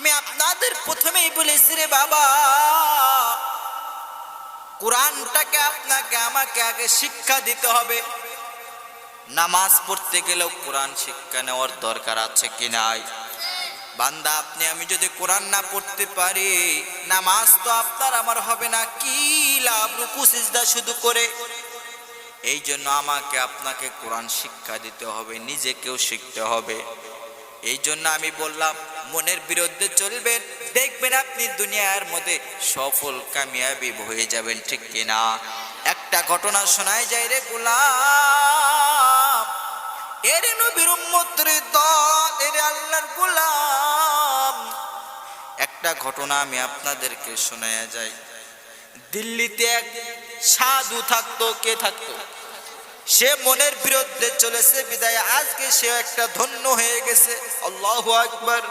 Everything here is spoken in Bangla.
আমি আপনাদের প্রথমেই বলেছি রে বাবা, কোরআনটাকে আপনাকে আমাকে আগে শিক্ষা দিতে হবে। নামাজ পড়তে গেলেও কোরআন শিক্ষা নেওয়ার দরকার আছে কি নাই? বান্দা, আপনি আমি যদি কোরআন না পড়তে পারি, নামাজ তো আপনার আমার হবে না। কি লাভ রুকু সিজদা শুধু করে? এই জন্য আমাকে আপনাকে কোরআন শিক্ষা দিতে হবে, নিজেকেও শিখতে হবে। এই জন্য আমি বললাম, মনের বিরুদ্ধে চলবেন, দেখবেন আপনি দুনিয়ার মধ্যে সফল কামিয়াবি হয়ে যাবেন, ঠিক কিনা? একটা ঘটনা শোনায় যায় রে গোলাম, এর নবীর উম্মতের দল, এর আল্লাহর গোলাম। একটা ঘটনা আমি আপনাদেরকে শোনায়া যাই। দিল্লিতে এক সাধু থাকতো। কে থাকতো? সে মনের বিরুদ্ধে চলেছে বিদায় আজকে সে একটা ধন্য হয়ে গেছে। আল্লাহু আকবার।